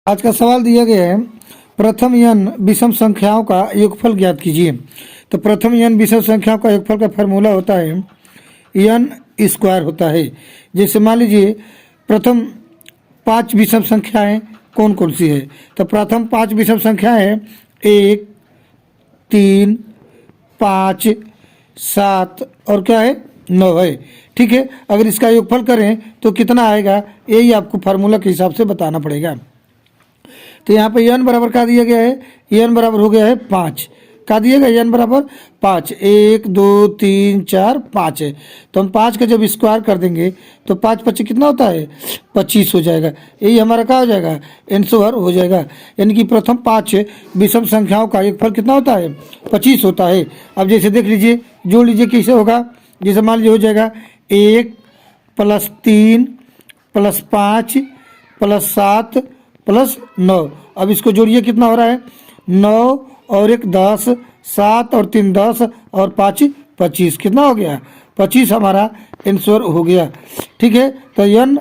आज का सवाल दिया गया है, प्रथम n विषम संख्याओं का योगफल ज्ञात कीजिए। तो प्रथम n विषम संख्याओं का योगफल का फॉर्मूला होता है n स्क्वायर होता है। जैसे मान लीजिए प्रथम 5 विषम संख्याएं कौन कौन सी है। तो प्रथम 5 विषम संख्याएं हैं 1, 3, 5, 7 और क्या है 9 है। ठीक है, अगर इसका योगफल करें तो कितना आएगा, यही आपको फार्मूला के हिसाब से बताना पड़ेगा। तो यहाँ पे n बराबर का दिया गया है, n बराबर हो गया है 5 का दिया गया, n बराबर 5, 1 2 3 4 5 है। तो हम 5 का जब स्क्वायर कर देंगे तो 5 25 कितना होता है 25 हो जाएगा। यही हमारा क्या हो जाएगा आंसर हो जाएगा। यानी कि प्रथम 5 विषम संख्याओं का योगफल कितना होता है 25 होता है। अब जैसे देख लीजिए, जोड़ लीजिए कैसे होगा। जैसे मान लीजिए हो जाएगा 1 + 3 + 5 + 7 + 9। अब इसको जोड़िए, कितना हो रहा है 9 और 1 10, 7 और 3 10 और 5 25, कितना हो गया 25 हमारा आंसर हो गया। ठीक है, तो n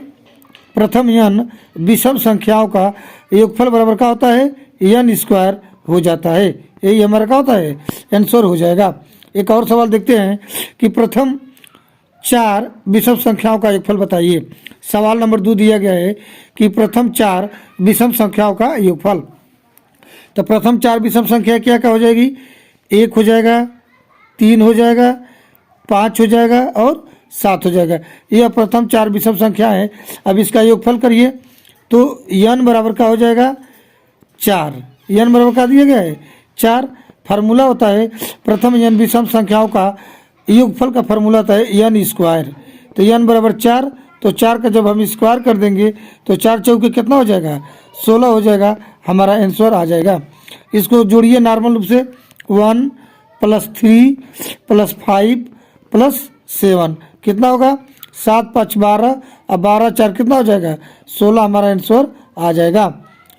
प्रथम n विषम संख्याओं का योगफल बराबर का होता है n स्क्वायर हो जाता है। यही हमारा क्या होता है आंसर हो जाएगा। एक और सवाल देखते हैं कि प्रथम 4 विषम संख्याओं का योगफल बताइए। सवाल नंबर 2 दिया गया है कि प्रथम 4 विषम संख्याओं का योगफल। तो प्रथम 4 विषम संख्या क्या क्या हो जाएगी, 1 हो जाएगा, 3 हो जाएगा, 5 हो जाएगा और 7 हो जाएगा। यह प्रथम 4 विषम संख्या है। अब इसका योगफल करिए तो n बराबर का हो जाएगा 4। n बराबर का दिया गया है 4। फार्मूला होता है प्रथम n विषम संख्याओं का योगफल का फार्मूला होता है n स्क्वायर। तो n बराबर 4, तो 4 का जब हम स्क्वायर कर देंगे तो 4 चौके कितना हो जाएगा 16 हो जाएगा, हमारा आंसर आ जाएगा। इसको जोड़िए नॉर्मल रूप से 1 + 3 + 5 + 7 कितना होगा 7 5 12 और 12 4 कितना हो जाएगा 16, हमारा आंसर आ जाएगा।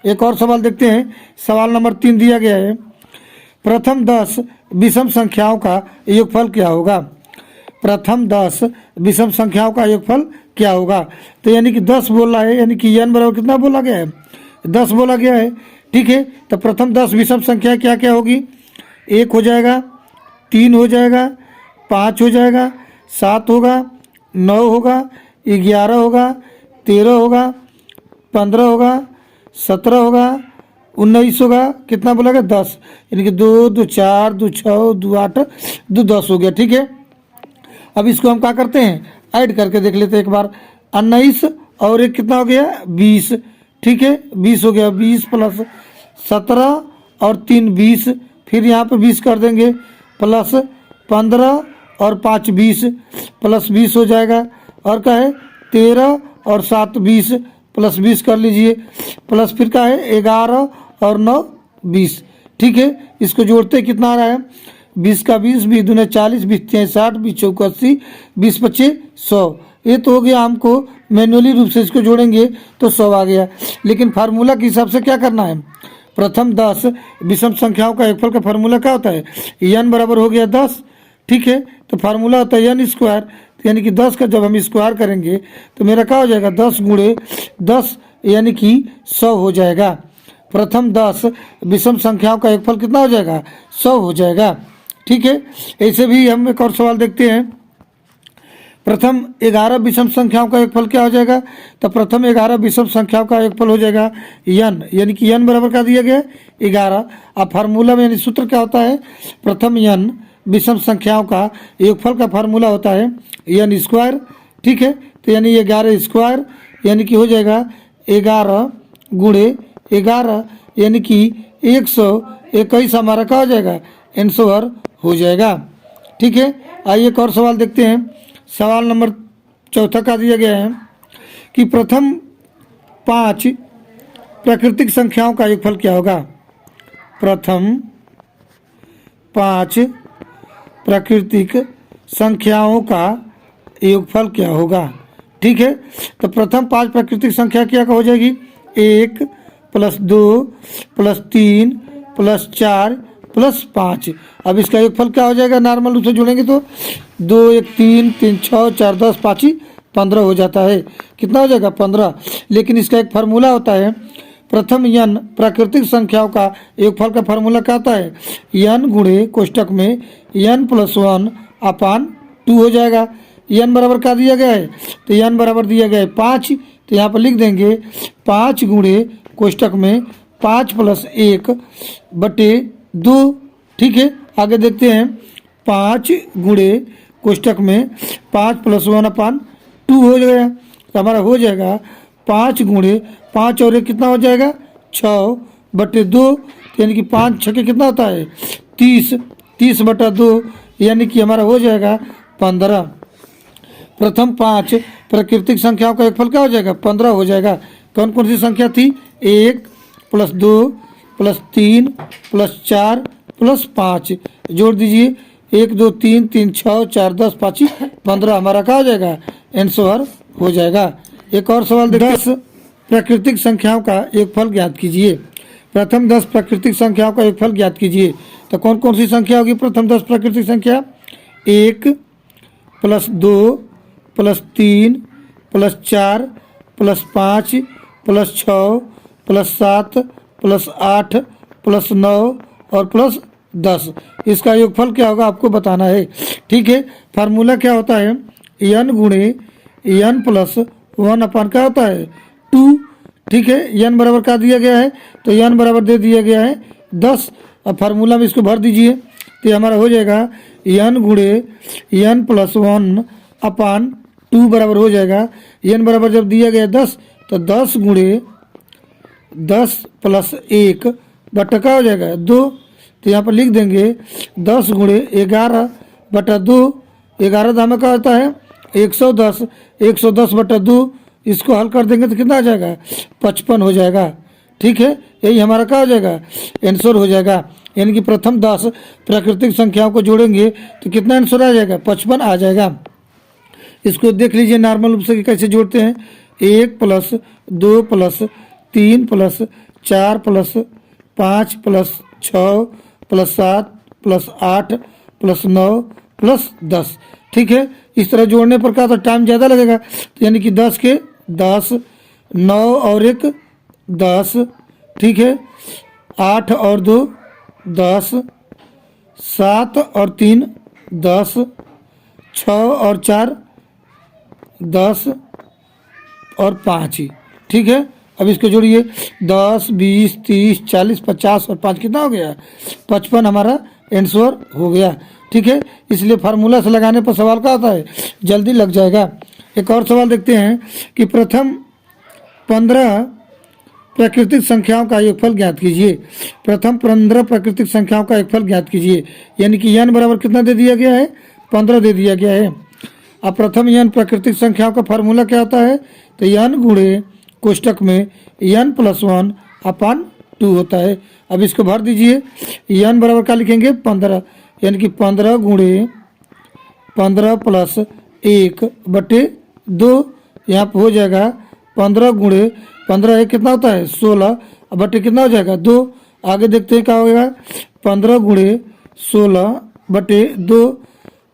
एक और सवाल देखते हैं। सवाल नंबर 3 दिया गया है, प्रथम 10 विषम संख्याओं का योगफल क्या होगा। प्रथम 10 विषम संख्याओं का योगफल क्या होगा। तो यानी कि 10 बोला है, यानी कि n बराबर कितना बोला गया है 10 बोला गया है। ठीक है, तो प्रथम 10 विषम संख्या क्या क्या होगी, 1 हो जाएगा, 3 हो जाएगा, 5 हो जाएगा, 7 होगा, 9 होगा, 11 होगा, 13 होगा, 15 होगा, 17 होगा, 19 होगा, कितना बोला गया 10। यानी कि 2 2 4 2 6 2 8 2 10 हो गया। ठीक है, अब इसको हम क्या करते हैं ऐड करके देख लेते हैं एक बार। 19 और 1 कितना हो गया 20। ठीक है, 20 हो गया, 20 + 17 और 3 20, फिर यहाँ पे 20 कर देंगे, प्लस 15 और 5 20 + 20 हो जाएगा। और क्या है 13 और 7 20 + 20 कर लीजिए, प्लस फिर क्या है 11 और 9 20। ठीक है, इसको जोड़ते कितना आ रहा है 20 का 20, 20 दूने 40, 20 तिया 60, 20 चौका 80, 20 पच्चे 100। ये तो हो गया, हमको मैनुअली रूप से इसको जोड़ेंगे तो 100 आ गया। लेकिन फार्मूला के हिसाब से क्या करना है, प्रथम 10 विषम संख्याओं का योगफल का फार्मूला क्या होता है n बराबर हो गया 10। ठीक है, तो फार्मूला होता है n स्क्वायर। तो यानी कि 10 का जब हम स्क्वायर करेंगे तो मेरा क्या हो जाएगा 10 × 10 यानी कि 100 हो जाएगा। प्रथम 10 विषम संख्याओं का योगफल कितना हो जाएगा 100 हो जाएगा। ठीक है, ऐसे भी हम एक और सवाल देखते हैं। प्रथम 11 विषम संख्याओं का योगफल क्या हो जाएगा। तो प्रथम 11 विषम संख्याओं का योगफल हो जाएगा n, यानी कि n बराबर का दिया गया 11। अब फार्मूला में यानी सूत्र क्या होता है, प्रथम n विषम संख्याओं का योगफल का फार्मूला होता है n स्क्वायर। ठीक है, तो यानी 11 स्क्वायर यानी कि हो जाएगा 11 × 11 यानी कि 121, हमारा क्या हो जाएगा आंसर हो जाएगा। ठीक है, आइए एक और सवाल देखते हैं। सवाल नंबर 4 का दिया गया है कि प्रथम 5 प्राकृतिक संख्याओं का योगफल क्या होगा। प्रथम 5 प्राकृतिक संख्याओं का योगफल क्या होगा। ठीक है, तो प्रथम 5 प्राकृतिक संख्या क्या हो जाएगी 1 + 2 + 3 + 4 + 5। अब इसका योगफल क्या हो जाएगा, नॉर्मल रूप से जोड़ेंगे तो 2 1 3 3 6 4 10 5 15 हो जाता है। कितना हो जाएगा 15। लेकिन इसका एक फार्मूला होता है प्रथम n प्राकृतिक संख्याओं का योगफल का फार्मूला क्या आता है, n गुणे कोष्टक में n+1 अपान 2 हो जाएगा। n बराबर क्या दिया गया है, तो n बराबर दिया गया है 5, तो यहाँ पर लिख देंगे 5 गुणे कोष्टक में 5 + 1 बटे 2। ठीक है, आगे देखते हैं। 5 गुणे कोष्टक में 5 + 1 अपान 2 हो जाएगा, तो हमारा हो जाएगा 5 गुणे 5 और 1 कितना हो जाएगा 6 बटे 2, यानी कि 5 छके कितना होता है 30, 30 बटा 2 यानी कि हमारा हो जाएगा 15। प्रथम 5 प्राकृतिक संख्याओं का योगफल क्या हो जाएगा 15 हो जाएगा। कौन कौन सी संख्या थी, 1 + 2 + 3 + 4 + 5, जोड़ दीजिए 1 2 3 3 6 4 10 5 15, हमारा क्या हो जाएगा आंसर हो जाएगा। एक और सवाल देखिए, 10 प्राकृतिक संख्याओं का योगफल ज्ञात कीजिए। प्रथम 10 प्राकृतिक संख्याओं का योगफल ज्ञात कीजिए। तो कौन कौन सी संख्या होगी प्रथम 10 प्राकृतिक संख्या, 1 + 2 + 3 + 4 + 5 + 6 + 7 + 8 + 9 और +10, इसका योगफल क्या होगा आपको बताना है। ठीक है, फार्मूला क्या होता है, n गुणे n+1 अपान क्या होता है 2। ठीक है, n बराबर क्या दिया गया है, तो n बराबर दे दिया गया है 10। अब फार्मूला में इसको भर दीजिए, तो हमारा हो जाएगा n गुणे n+1 अपान 2 बराबर हो जाएगा, n बराबर जब दिया गया 10 तो 10 गुणे 10 + 1 बटा क्या हो जाएगा 2, तो यहाँ पर लिख देंगे 10 गुणे 11 बटा 2, 11 दाम का होता है 110, 110 बटा 2, इसको हल कर देंगे तो कितना आ जाएगा 55 हो जाएगा। ठीक है, यही हमारा क्या हो जाएगा आंसर हो जाएगा, यानी कि प्रथम 10 प्राकृतिक संख्याओं को जोड़ेंगे तो कितना आंसर आ जाएगा 55 आ जाएगा। इसको देख लीजिए नॉर्मल रूप से कैसे जोड़ते हैं, 1 + 2 + 3 + 4 + 5 + 6 + 7 + 8 + 9 + 10। ठीक है, इस तरह जोड़ने पर क्या तो टाइम ज़्यादा लगेगा, तो यानी कि 10 के 10, 9 और 1 10, ठीक है, 8 और 2 10, 7 और 3 10, 6 और 4 10 और 5। ठीक है, अब इसको जोड़िए 10 20 30 40 50 और 5 कितना हो गया 55, हमारा आंसर हो गया। ठीक है, इसलिए फार्मूला से लगाने पर सवाल क्या आता है जल्दी लग जाएगा। एक और सवाल देखते हैं कि प्रथम 15 प्राकृतिक संख्याओं का योगफल ज्ञात कीजिए। प्रथम 15 प्राकृतिक संख्याओं का योगफल ज्ञात कीजिए, यानी कि n बराबर कितना दे दिया गया है 15 दे दिया गया है। अब प्रथम n प्राकृतिक संख्याओं का फार्मूला क्या होता है, तो n गुणे कोष्टक में n+1 अपान 2 होता है। अब इसको भर दीजिए, n बराबर क्या लिखेंगे 15, यानी कि 15 गुणे 15 + 1 बटे 2, यहाँ पर हो जाएगा 15 गुणे 15 1 कितना होता है 16 बटे कितना हो जाएगा 2। आगे देखते हैं क्या होगा, 15 गुणे 16 बटे 2,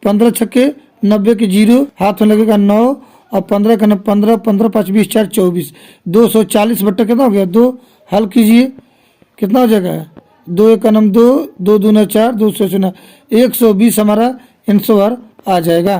15 छक्के 90 के 0, हाथ में लगेगा 9 और 15 का 15, 15 5 20 4 24, 240 बट्टा कितना हो गया 2। हल कीजिए कितना हो जाएगा 2 1 2, 2 2 4, 2 120, हमारा आंसर आ जाएगा।